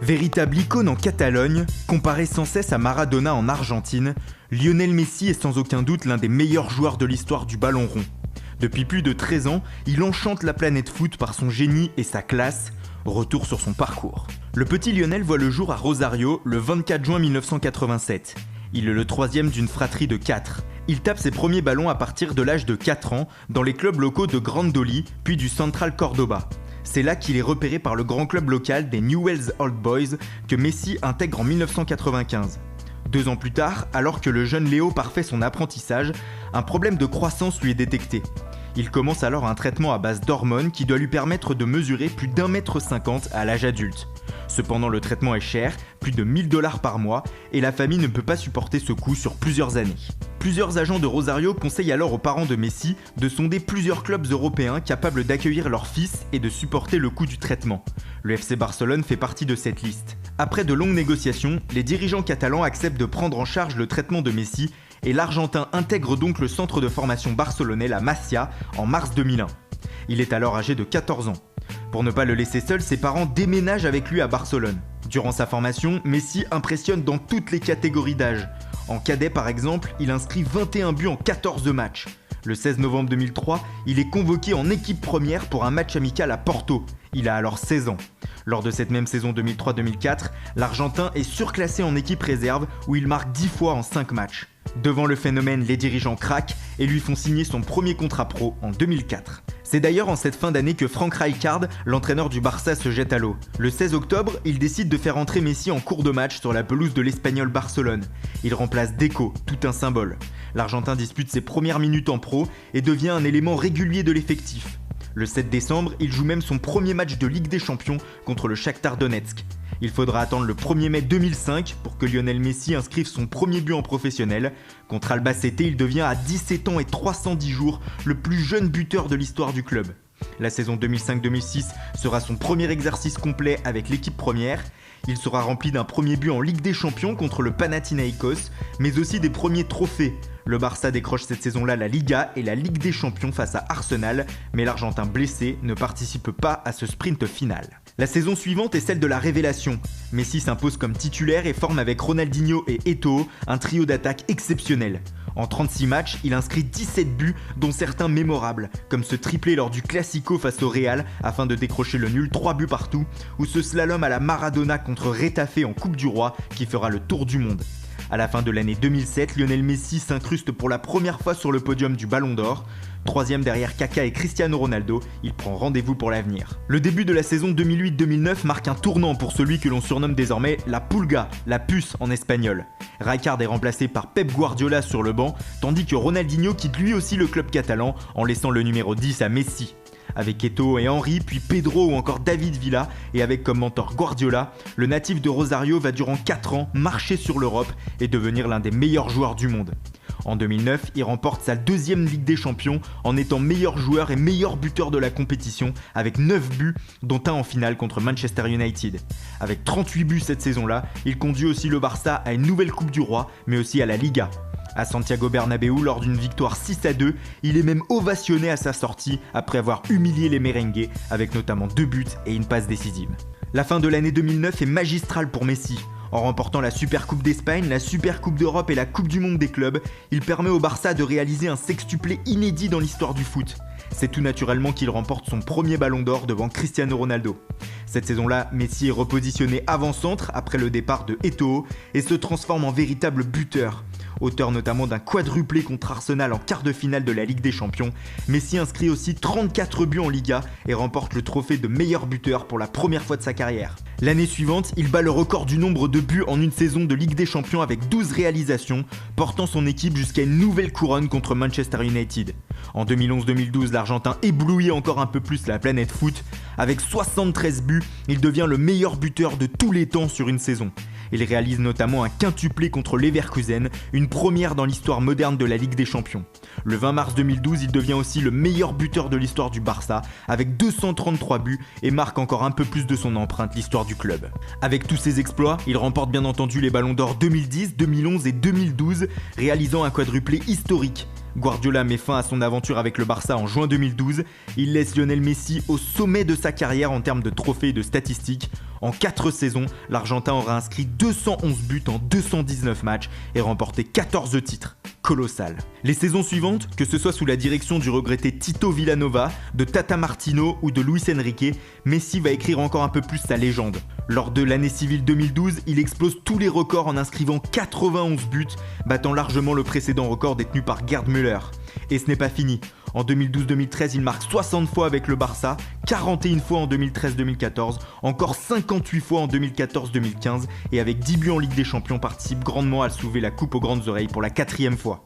Véritable icône en Catalogne, comparé sans cesse à Maradona en Argentine, Lionel Messi est sans aucun doute l'un des meilleurs joueurs de l'histoire du ballon rond. Depuis plus de 13 ans, il enchante la planète foot par son génie et sa classe. Retour sur son parcours. Le petit Lionel voit le jour à Rosario le 24 juin 1987. Il est le troisième d'une fratrie de 4. Il tape ses premiers ballons à partir de l'âge de 4 ans dans les clubs locaux de Grandoli puis du Central Córdoba. C'est là qu'il est repéré par le grand club local des Newell's Old Boys que Messi intègre en 1995. 2 ans plus tard, alors que le jeune Léo parfait son apprentissage, un problème de croissance lui est détecté. Il commence alors un traitement à base d'hormones qui doit lui permettre de mesurer plus d'1,50 m à l'âge adulte. Cependant, le traitement est cher, plus de 1000 $ par mois, et la famille ne peut pas supporter ce coût sur plusieurs années. Plusieurs agents de Rosario conseillent alors aux parents de Messi de sonder plusieurs clubs européens capables d'accueillir leur fils et de supporter le coût du traitement. Le FC Barcelone fait partie de cette liste. Après de longues négociations, les dirigeants catalans acceptent de prendre en charge le traitement de Messi et l'Argentin intègre donc le centre de formation barcelonais, la Masia, en mars 2001. Il est alors âgé de 14 ans. Pour ne pas le laisser seul, ses parents déménagent avec lui à Barcelone. Durant sa formation, Messi impressionne dans toutes les catégories d'âge. En cadet par exemple, il inscrit 21 buts en 14 matchs. Le 16 novembre 2003, il est convoqué en équipe première pour un match amical à Porto. Il a alors 16 ans. Lors de cette même saison 2003-2004, l'Argentin est surclassé en équipe réserve où il marque 10 fois en 5 matchs. Devant le phénomène, les dirigeants craquent et lui font signer son premier contrat pro en 2004. C'est d'ailleurs en cette fin d'année que Frank Rijkaard, l'entraîneur du Barça, se jette à l'eau. Le 16 octobre, il décide de faire entrer Messi en cours de match sur la pelouse de l'Espagnol Barcelone. Il remplace Deco, tout un symbole. L'Argentin dispute ses premières minutes en pro et devient un élément régulier de l'effectif. Le 7 décembre, il joue même son premier match de Ligue des Champions contre le Shakhtar Donetsk. Il faudra attendre le 1er mai 2005 pour que Lionel Messi inscrive son premier but en professionnel. Contre Albacete, il devient à 17 ans et 310 jours le plus jeune buteur de l'histoire du club. La saison 2005-2006 sera son premier exercice complet avec l'équipe première. Il sera rempli d'un premier but en Ligue des Champions contre le Panathinaikos, mais aussi des premiers trophées. Le Barça décroche cette saison-là la Liga et la Ligue des Champions face à Arsenal, mais l'Argentin blessé ne participe pas à ce sprint final. La saison suivante est celle de la révélation. Messi s'impose comme titulaire et forme avec Ronaldinho et Eto'o un trio d'attaque exceptionnel. En 36 matchs, il inscrit 17 buts, dont certains mémorables, comme ce triplé lors du Classico face au Real afin de décrocher le nul 3 buts partout, ou ce slalom à la Maradona contre Retafe en Coupe du Roi qui fera le tour du monde. À la fin de l'année 2007, Lionel Messi s'incruste pour la première fois sur le podium du Ballon d'Or. Troisième derrière Kaka et Cristiano Ronaldo, il prend rendez-vous pour l'avenir. Le début de la saison 2008-2009 marque un tournant pour celui que l'on surnomme désormais la Pulga, la puce en espagnol. Rijkaard est remplacé par Pep Guardiola sur le banc, tandis que Ronaldinho quitte lui aussi le club catalan en laissant le numéro 10 à Messi. Avec Eto'o et Henry, puis Pedro ou encore David Villa, et avec comme mentor Guardiola, le natif de Rosario va durant 4 ans marcher sur l'Europe et devenir l'un des meilleurs joueurs du monde. En 2009, il remporte sa 2e Ligue des Champions en étant meilleur joueur et meilleur buteur de la compétition avec 9 buts, dont un en finale contre Manchester United. Avec 38 buts cette saison-là, il conduit aussi le Barça à une nouvelle Coupe du Roi, mais aussi à la Liga. À Santiago Bernabéu, lors d'une victoire 6-2, il est même ovationné à sa sortie après avoir humilié les merengues avec notamment 2 buts et une passe décisive. La fin de l'année 2009 est magistrale pour Messi. En remportant la Supercoupe d'Espagne, la Supercoupe d'Europe et la Coupe du Monde des clubs, il permet au Barça de réaliser un sextuplé inédit dans l'histoire du foot. C'est tout naturellement qu'il remporte son premier Ballon d'Or devant Cristiano Ronaldo. Cette saison-là, Messi est repositionné avant-centre après le départ de Eto'o et se transforme en véritable buteur. Auteur notamment d'un quadruplé contre Arsenal en quart de finale de la Ligue des Champions, Messi inscrit aussi 34 buts en Liga et remporte le trophée de meilleur buteur pour la première fois de sa carrière. L'année suivante, il bat le record du nombre de buts en une saison de Ligue des Champions avec 12 réalisations, portant son équipe jusqu'à une nouvelle couronne contre Manchester United. En 2011-2012, l'Argentin éblouit encore un peu plus la planète foot. Avec 73 buts, il devient le meilleur buteur de tous les temps sur une saison. Il réalise notamment un quintuplé contre Leverkusen, une première dans l'histoire moderne de la Ligue des Champions. Le 20 mars 2012, il devient aussi le meilleur buteur de l'histoire du Barça, avec 233 buts et marque encore un peu plus de son empreinte l'histoire du club. Avec tous ses exploits, il remporte bien entendu les Ballons d'Or 2010, 2011 et 2012, réalisant un quadruplé historique. Guardiola met fin à son aventure avec le Barça en juin 2012. Il laisse Lionel Messi au sommet de sa carrière en termes de trophées et de statistiques. En 4 saisons, l'Argentin aura inscrit 211 buts en 219 matchs et remporté 14 titres. Colossal. Les saisons suivantes, que ce soit sous la direction du regretté Tito Villanova, de Tata Martino ou de Luis Enrique, Messi va écrire encore un peu plus sa légende. Lors de l'année civile 2012, il explose tous les records en inscrivant 91 buts, battant largement le précédent record détenu par Gerd Müller. Et ce n'est pas fini. En 2012-2013, il marque 60 fois avec le Barça, 41 fois en 2013-2014, encore 58 fois en 2014-2015 et avec 10 buts en Ligue des Champions participe grandement à soulever la coupe aux grandes oreilles pour la 4e fois.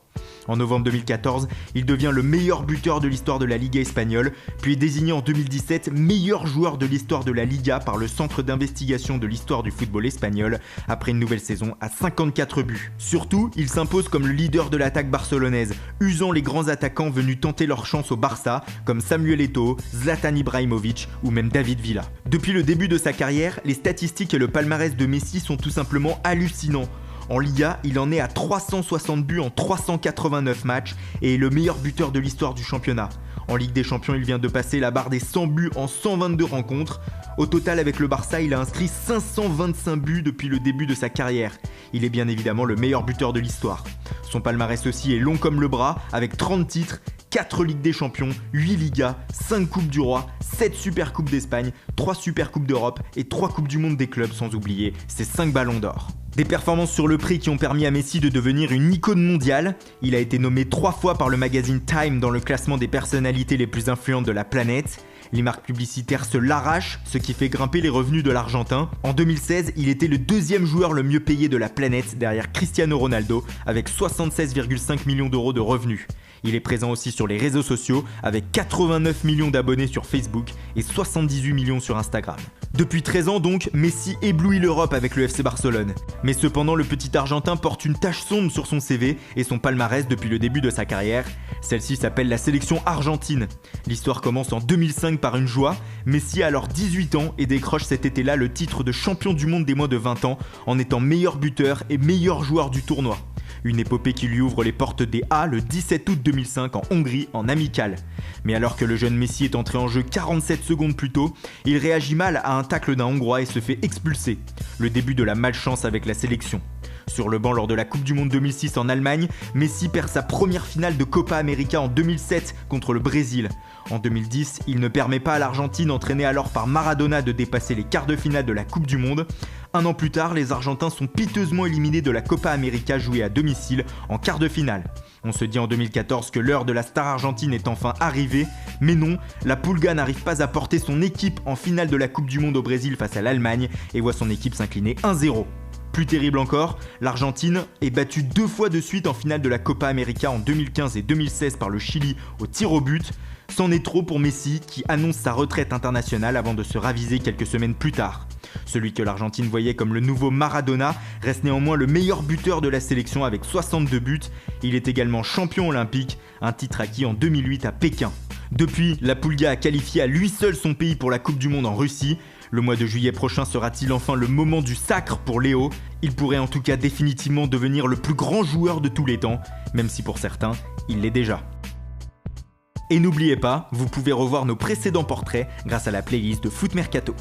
En novembre 2014, il devient le meilleur buteur de l'histoire de la Liga espagnole, puis est désigné en 2017 meilleur joueur de l'histoire de la Liga par le Centre d'investigation de l'histoire du football espagnol, après une nouvelle saison à 54 buts. Surtout, il s'impose comme le leader de l'attaque barcelonaise, usant les grands attaquants venus tenter leur chance au Barça, comme Samuel Eto'o, Zlatan Ibrahimovic ou même David Villa. Depuis le début de sa carrière, les statistiques et le palmarès de Messi sont tout simplement hallucinants. En Liga, il en est à 360 buts en 389 matchs et est le meilleur buteur de l'histoire du championnat. En Ligue des Champions, il vient de passer la barre des 100 buts en 122 rencontres. Au total, avec le Barça, il a inscrit 525 buts depuis le début de sa carrière. Il est bien évidemment le meilleur buteur de l'histoire. Son palmarès aussi est long comme le bras, avec 30 titres, 4 Ligues des Champions, 8 Ligas, 5 Coupes du Roi, 7 Super Coupes d'Espagne, 3 Super Coupes d'Europe et 3 Coupes du Monde des clubs, sans oublier ses 5 ballons d'or. Des performances sur le prix qui ont permis à Messi de devenir une icône mondiale. Il a été nommé 3 fois par le magazine Time dans le classement des personnalités les plus influentes de la planète. Les marques publicitaires se l'arrachent, ce qui fait grimper les revenus de l'Argentin. En 2016, il était le 2e joueur le mieux payé de la planète derrière Cristiano Ronaldo avec 76,5 millions d'euros de revenus. Il est présent aussi sur les réseaux sociaux avec 89 millions d'abonnés sur Facebook et 78 millions sur Instagram. Depuis 13 ans donc, Messi éblouit l'Europe avec le FC Barcelone. Mais cependant, le petit Argentin porte une tache sombre sur son CV et son palmarès depuis le début de sa carrière. Celle-ci s'appelle la sélection argentine. L'histoire commence en 2005 par une joie. Messi a alors 18 ans et décroche cet été-là le titre de champion du monde des moins de 20 ans en étant meilleur buteur et meilleur joueur du tournoi. Une épopée qui lui ouvre les portes des A le 17 août 2005 en Hongrie en amical. Mais alors que le jeune Messi est entré en jeu 47 secondes plus tôt, il réagit mal à un tacle d'un Hongrois et se fait expulser. Le début de la malchance avec la sélection. Sur le banc lors de la Coupe du Monde 2006 en Allemagne, Messi perd sa première finale de Copa América en 2007 contre le Brésil. En 2010, il ne permet pas à l'Argentine, entraînée alors par Maradona, de dépasser les quarts de finale de la Coupe du Monde. Un an plus tard, les Argentins sont piteusement éliminés de la Copa América jouée à domicile en quart de finale. On se dit en 2014 que l'heure de la star argentine est enfin arrivée, mais non, la Pulga n'arrive pas à porter son équipe en finale de la Coupe du Monde au Brésil face à l'Allemagne et voit son équipe s'incliner 1-0. Plus terrible encore, l'Argentine est battue 2 fois de suite en finale de la Copa América en 2015 et 2016 par le Chili au tir au but. C'en est trop pour Messi qui annonce sa retraite internationale avant de se raviser quelques semaines plus tard. Celui que l'Argentine voyait comme le nouveau Maradona reste néanmoins le meilleur buteur de la sélection avec 62 buts. Il est également champion olympique, un titre acquis en 2008 à Pékin. Depuis, la Pulga a qualifié à lui seul son pays pour la Coupe du Monde en Russie. Le mois de juillet prochain sera-t-il enfin le moment du sacre pour Léo? Il pourrait en tout cas définitivement devenir le plus grand joueur de tous les temps, même si pour certains, il l'est déjà. Et n'oubliez pas, vous pouvez revoir nos précédents portraits grâce à la playlist de Foot Mercato.